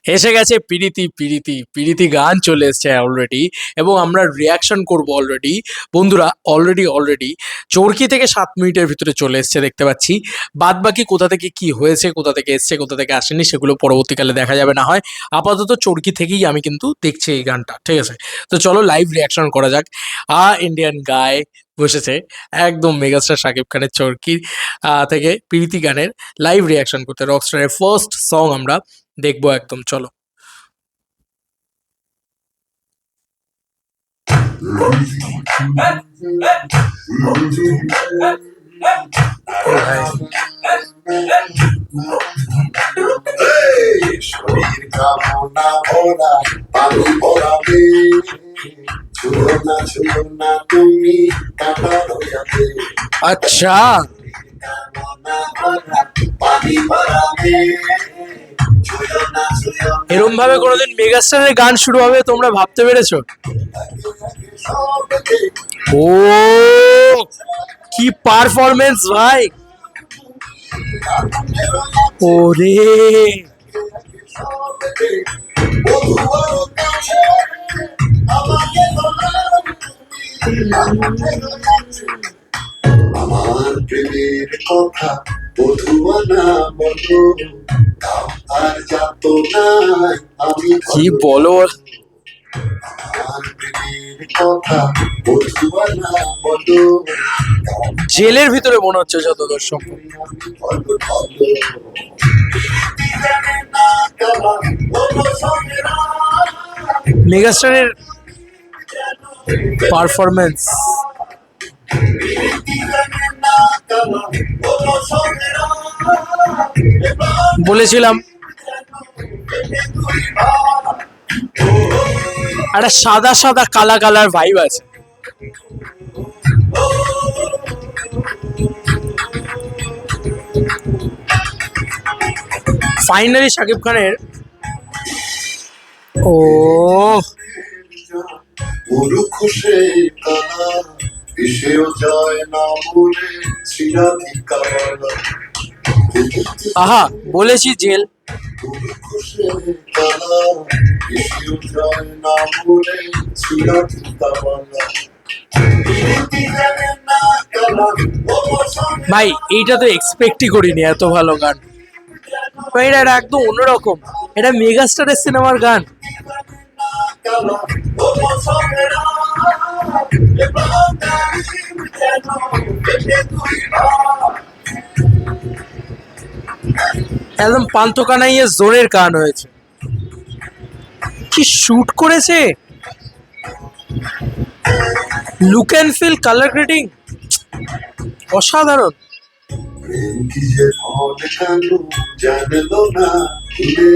এসে গেছে পিরিতি পিরিতি পিরিতি গান চলে এসছে অলরেডি, এবং আমরা রিয়াকশন করব অলরেডি। বন্ধুরা অলরেডি চরকি থেকে 7 মিনিটের ভিতরে চলে এসছে দেখতে পাচ্ছি। বাদ বাকি কোথা থেকে কি হয়েছে, কোথা থেকে এসছে, কোথা থেকে আসেনি, সেগুলো পরবর্তীকালে দেখা যাবে না হয়। আপাতত চরকি থেকেই আমি কিন্তু দেখছি এই গানটা, ঠিক আছে? তো চলো লাইভ রিয়াকশন করা যাক। ইন্ডিয়ান গায় বসেছে একদম মেগাস্টার শাকিব খানের চরকি থেকে প্রীতি গানের লাইভ রিয়াকশন করতে। রকস্টারের ফার্স্ট সং আমরা দেখবো একদম, চলো। শরীর কামনা ভরা পানি ভরাবে, ছুঁয়ো না তুমি কাটা হইয়াবে। আচ্ছা, কামনা ভরা পানি ভরাবে, এরম ভাবে কোনোদিন মেগাস্টারের গান শুরু হবে তোমরা ভাবতে পেরেছো? ও কি পারফরমেন্স ভাই, ওরে আমার প্রেমের কথা বধুয়ানা বলো, আর যাত নাই আমি কি বলো, আমার প্রেমের কথা বধুয়ানা বলো, জেলের ভিতরে মনে হচ্ছে যতদূর সম্ভব। মেগাস্টারের পারফরমেন্স বলেছিলাম একটা সাদা সাদা কালা কালার ভাইব আছে। ফাইনালি শাকিব খানের ও খুশে কালা এসেও যায় না বলে চিরাধিকার। আহা বলেছি জেল। খুশে কালা এসেও যায় না বলে চিরাধিকার। ভাই এইটা তো এক্সপেক্টই করিনি, এত ভালো গান ভাই। এটা একদম অন্যরকম, এটা মেগাস্টারের সিনেমার গান। একদম পান্থকানাইয়ের জোরের গান হয়েছে। কি শুট করেছে, look and feel, colour grading অসাধারণ। কি যে মনে কানু জানলো না ভুলে,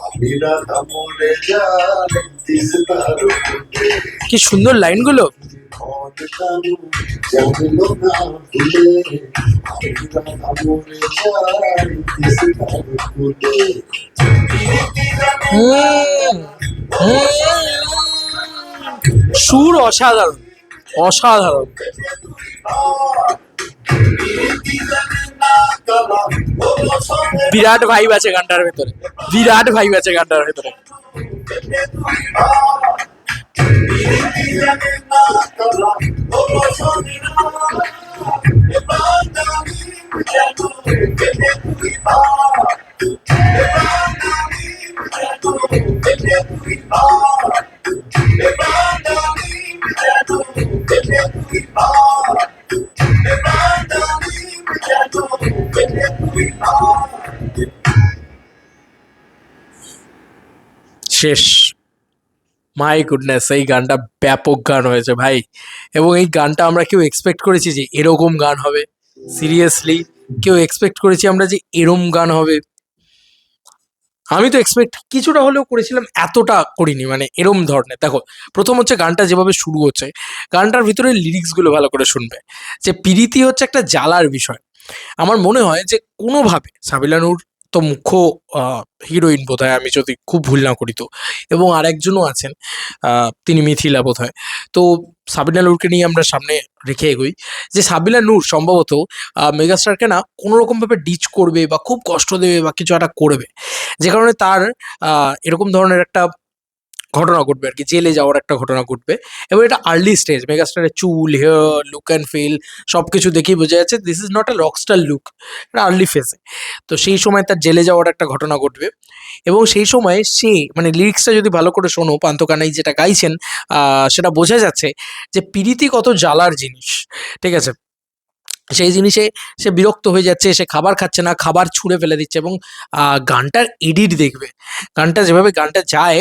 আমি রাধা মরে যাই তিস্তার উপরে। কি সুন্দর লাইনগুলো। মনে কানু জানলো না ভুলে, আমি রাধা মরে যাই তিস্তার উপরে। সুর অসাধারণ অসাধারণ। বিরাট ভাইব আছে গানটার ভেতরে, বিরাট ভাইব আছে গানটার ভেতরে। শেষ, মাই গুডনেস, এই গানটা ব্যাপক গান হয়েছে ভাই। এবং এই গানটা আমরা কেউ এক্সপেক্ট করেছি যে এরকম গান হবে? সিরিয়াসলি কেউ এক্সপেক্ট করেছি আমরা যে এরম গান হবে? আমি তো এক্সপেক্ট কিছুটা হলেও করেছিলাম, এতটা করিনি। মানে এরম ধরনের, দেখো প্রথম হচ্ছে গানটা যেভাবে শুরু হচ্ছে, গানটার ভিতরে লিরিক্সগুলো ভালো করে শুনবে, যে পিরিতি হচ্ছে একটা জ্বালার বিষয়। আমার মনে হয় যে কোনোভাবে সাবিলা নূর মুখ্য হিরোইন বোধহয়, আমি যদি খুব ভুল না করি তো। এবং আরেকজনও আছেন, তিনি মিথিলা বোধহয়। তো সাবিনা নূরকে নিয়ে আমরা সামনে রেখে এগোই, যে সাবিনা নূর সম্ভবত মেগাস্টারকে না কোনো রকমভাবে ডিচ করবে বা খুব কষ্ট দেবে বা কিছু একটা করবে, যে কারণে তার এরকম ধরনের একটা ঘটনা ঘটবে আর কি, জেলে যাওয়ার একটা ঘটনা ঘটবে। এবং এটা আর্লি স্টেজ, মেগাস্টারের চুল, হেয়ার, লুক অ্যান্ড ফিল সব কিছু দেখেই বোঝা যাচ্ছে this is not a Rockstar look, এটা আর্লি ফেজে। তো সেই সময় তার জেলে যাওয়ার একটা ঘটনা ঘটবে, এবং সেই সময় সে মানে লিরিক্সটা যদি ভালো করে শোনো, পান্থকানাই যেটা গাইছেন সেটা বোঝা যাচ্ছে যে পিরিতি কত জ্বালার জিনিস, ঠিক আছে। সেই জিনিসে সে বিরক্ত হয়ে যাচ্ছে, সে খাবার খাচ্ছে না, খাবার ছুঁড়ে ফেলে দিচ্ছে। এবং গানটার এডিট দেখবে, গানটা যেভাবে গানটা যায়,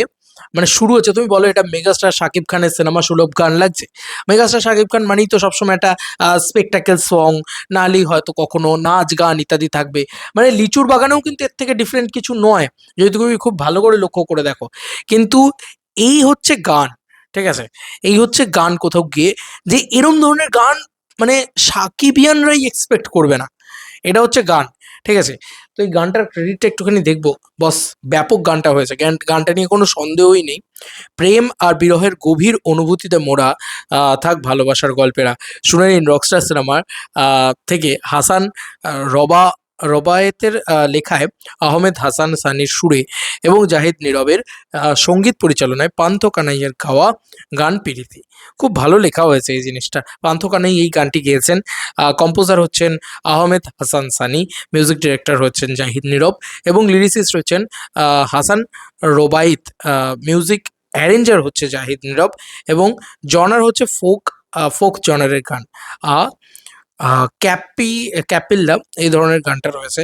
মানে শুরু হচ্ছে, তুমি বলো এটা মেগাস্টার শাকিব খানের সিনেমা সুলভ গান লাগছে? মেগাস্টার শাকিব খান মানেই তো সবসময় একটা স্পেকটাকেল সং, নাহলেই হয়তো কখনো নাচ গান ইত্যাদি থাকবে। মানে লিচুর বাগানেও কিন্তু এর থেকে ডিফারেন্ট কিছু নয়, যদি তুমি খুব ভালো করে লক্ষ্য করে দেখো। কিন্তু এই হচ্ছে গান, ঠিক আছে, এই হচ্ছে গান কোথাও গিয়ে, যে এরম ধরনের গান মানে সাকিবিয়ানরাই এক্সপেক্ট করবে না, এটা হচ্ছে গান, ঠিক আছে। তো এই গানটার ক্রেডিটটা একটুখানি দেখবো, বস ব্যাপক গানটা হয়েছে, গানটা নিয়ে কোনো সন্দেহই নেই। প্রেম আর বিরহের গভীর অনুভূতিতে মোড়া থাক ভালোবাসার গল্পেরা, শুনে নিন রকস্টার সিনেমার থেকে হাসান রবায়েতের লেখায়, আহমেদ হাসান সানির সুরে এবং জাহিদ নীরবের সঙ্গীত পরিচালনায় পান্থ কানাইয়ের গাওয়া গান পিরিতি। খুব ভালো লেখা হয়েছে এই জিনিসটা, পান্থ কানাই এই গানটি গেয়েছেন। কম্পোজার হচ্ছেন আহমেদ হাসান সানি, মিউজিক ডিরেক্টর হচ্ছেন জাহিদ নীরব, এবং লিরিসিস্ট হচ্ছেন হাসান রোবাইত, মিউজিক অ্যারেঞ্জার হচ্ছে জাহিদ নীরব, এবং জনার হচ্ছে ফোক জনারের গান। ক্যাপিল্লা এই ধরনের গানটা রয়েছে।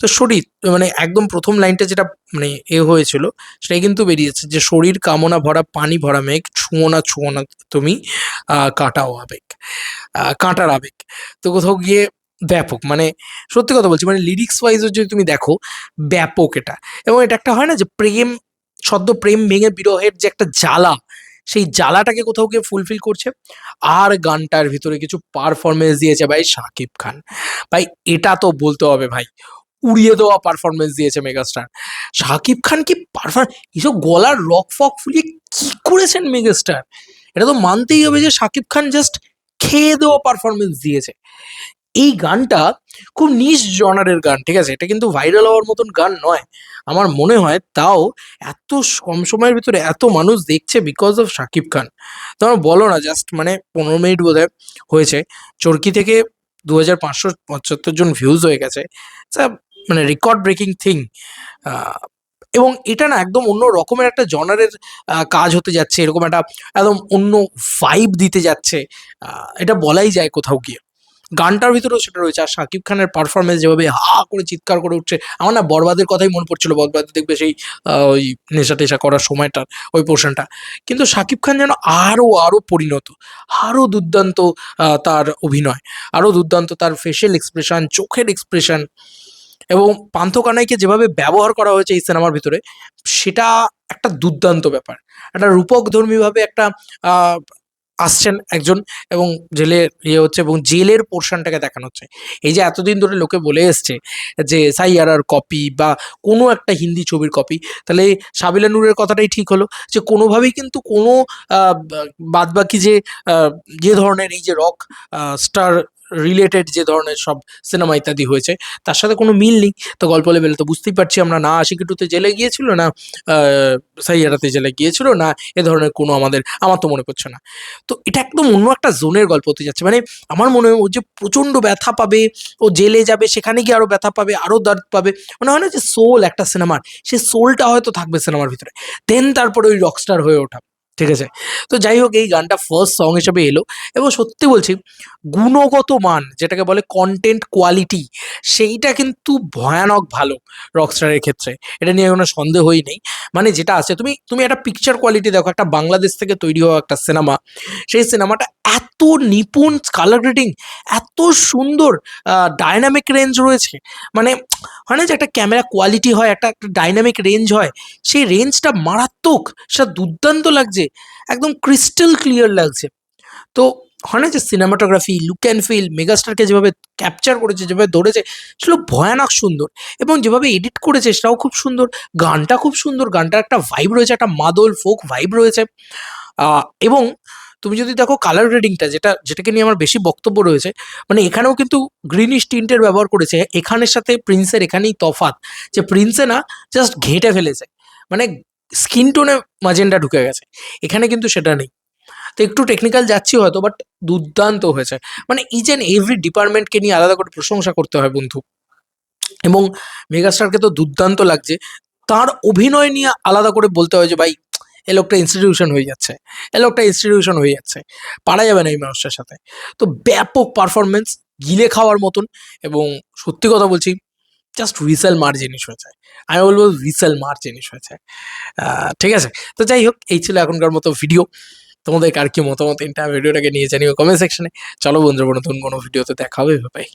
তো শরীর মানে একদম প্রথম লাইনটা যেটা মানে হয়েছিল, সেটাই কিন্তু বেরিয়েছে, যে শরীর কামনা ভরা পানি ভরা মেঘ, ছুঁয়ো না তুমি কাটাও আবেগ, কাঁটার আবেগ। তো কোথাও গিয়ে ব্যাপক, মানে সত্যি কথা বলছি, মানে লিরিক্স ওয়াইজও যদি তুমি দেখো ব্যাপক এটা। এবং এটা একটা হয় না যে প্রেম, সদ্য প্রেম ভেঙে বিরহের যে একটা জ্বালা, সেই জ্বালাটাকে কোথাও গিয়ে ফুলফিল করছে। আর গানটার ভিতরে কিছু পারফরমেন্স দিয়েছে ভাই শাকিব খান, ভাই এটা তো বলতে হবে ভাই, উড়িয়ে দেওয়া পারফরমেন্স দিয়েছে মেগাস্টার শাকিব খান। কি পারফর্ম, এইসব গলার রক ফক ফুলিয়ে কি করেছেন মেগাস্টার, এটা তো মানতেই হবে যে শাকিব খান জাস্ট খেয়ে দেওয়া পারফরমেন্স দিয়েছে। এই গানটা খুব নিশ জনারের গান, ঠিক আছে, এটা কিন্তু ভাইরাল হওয়ার মতন গান নয় আমার মনে হয়, তাও এত কম সময়ের ভিতরে এত মানুষ দেখছে বিকজ অফ শাকিব খান। তোমার বলো না, জাস্ট মানে 15 মিনিট বোধহয় হয়েছে, চরকি থেকে 2575 জন ভিউজ হয়ে গেছে, মানে রেকর্ড ব্রেকিং থিং। এবং এটা না একদম অন্য রকমের একটা জনারের কাজ হতে যাচ্ছে, এরকম একটা একদম অন্য ভাইব দিতে যাচ্ছে, এটা বলাই যায় কোথাও গিয়ে। গানটার ভিতরেও সেটা রয়েছে, আর শাকিব খানের পারফরমেন্স যেভাবে হা করে চিৎকার করে উঠছে, আমার না বরবাদের কথাই মনে পড়ছিল, বরবাদ দেখবে সেই ওই নেশা টেশা করার সময়টার ওই পোর্শনটা। কিন্তু শাকিব খান যেন আরো আরো পরিণত, আরো দুর্দান্ত তার অভিনয়, আরো দুর্দান্ত তার ফেশিয়াল এক্সপ্রেশন, চোখের এক্সপ্রেশন, এবং পান্থ কানাইকে যেভাবে ব্যবহার করা হয়েছে এই সিনেমার ভিতরে, সেটা একটা দুর্দান্ত ব্যাপার। একটা রূপকধর্মীভাবে একটা আহ আসছেন একজন, এবং জেলে হচ্ছে, এবং জেলের পোর্শনটাকে দেখানো হচ্ছে। এই যে এতদিন ধরে লোকে বলে এসছে যে সাইয়ারার কপি বা কোনো একটা হিন্দি ছবির কপি, তাহলে সাবিলা নূরের কথাটাই ঠিক হলো, যে কোনোভাবেই কিন্তু কোনো বাদবাকি যে ধরনের এই যে রক স্টার রিলেটেড যে ধরনের সব সিনেমা ইত্যাদি হয়েছে, তার সাথে কোনো মিল নেই। তো গল্প লেভেলে তো বুঝতেই পারছি আমরা, না আশিকি টুতে জেলে গিয়েছিল, না সাইয়ারাতে জেলে গিয়েছিল, না এ ধরনের কোনো আমার তো মনে পড়ছে না। তো এটা একদম অন্য একটা জোনের গল্প হতে যাচ্ছে, মানে আমার মনে হয় ও যে প্রচণ্ড ব্যথা পাবে, ও জেলে যাবে, সেখানে গিয়ে আরও ব্যথা পাবে, আরও দর্দ পাবে, মানে হয় না যে সোল একটা সিনেমার, সেই সোলটা হয়তো থাকবে সিনেমার ভিতরে, দেন তারপরে ওই রকস্টার হয়ে ওঠা, ঠিক আছে। তো যাই হোক, এই গানটা ফার্স্ট সং হিসেবে এলো, এবং সত্যি বলছি গুণগত মান যেটাকে বলে কন্টেন্ট কোয়ালিটি, সেইটা কিন্তু ভয়ানক ভালো রকস্টারের ক্ষেত্রে, এটা নিয়ে কোনো সন্দেহই নেই। মানে যেটা আছে, তুমি তুমি একটা পিকচার কোয়ালিটি দেখো, একটা বাংলাদেশ থেকে তৈরি হওয়া একটা সিনেমা, সেই সিনেমাটা এত নিপুণ কালার গ্রেডিং, এত সুন্দর ডায়নামিক রেঞ্জ রয়েছে, মানে হয় না যে একটা ক্যামেরা কোয়ালিটি হয়, একটা একটা ডাইনামিক রেঞ্জ হয়, সেই রেঞ্জটা মারাত্মক, সেটা দুর্দান্ত লাগছে, একদম ক্রিস্টাল ক্লিয়ার লাগছে। তো হয় না যে সিনেমাটোগ্রাফি, লুক অ্যান্ড ফিল, মেগাস্টারকে যেভাবে ক্যাপচার করেছে, যেভাবে ধরেছে, সেগুলো ভয়ানক সুন্দর। এবং যেভাবে এডিট করেছে সেটাও খুব সুন্দর। গানটা খুব সুন্দর, গানটার একটা ভাইব রয়েছে, একটা মাদল ফোক ভাইব রয়েছে। এবং তুমি যদি দেখো কালার গ্রেডিংটা, যেটাকে নিয়ে আমার বেশি বক্তব্য রয়েছে, মানে এখানেও কিন্তু গ্রিনিশ টিন্টের ব্যবহার করেছে। এখানের সাথে প্রিন্সের এখানেই তফাৎ, যে প্রিন্সে না জাস্ট ঘেঁটে ফেলেছে, মানে স্কিন টোনে মাজেন্ডা ঢুকে গেছে, এখানে কিন্তু সেটা নেই। তো একটু টেকনিক্যাল যাচ্ছি হয়তো, বাট দুর্দান্ত হয়েছে। মানে ইচ অ্যান্ড এভরি ডিপার্টমেন্টকে নিয়ে আলাদা করে প্রশংসা করতে হয় বন্ধু। এবং মেগাস্টারকে তো দুর্দান্ত লাগছে, তার অভিনয় নিয়ে আলাদা করে বলতে হয় যে ভাই, এ লোকটা ইনস্টিটিউশন হয়ে যাচ্ছে, এ লোকটা ইনস্টিটিউশন হয়ে যাচ্ছে, পারা যাবে না এই মানুষটার সাথে। তো ব্যাপক পারফরমেন্স, গিলে খাওয়ার মতন। এবং সত্যি কথা বলছি, জাস্ট হুইসেল মার জিনিস হয়েছে, আমি বলবো হুইসেল মার জিনিস হয়েছে। ঠিক আছে, তো যাই হোক, এই ছিল এখনকার মতো ভিডিও। তোমাদের কার কি মতামত এটা ভিডিওটাকে নিয়ে জানিও কমেন্ট সেকশনে। চলো বন্ধুরা, নতুন কোনো ভিডিওতে দেখা হবে, বাই।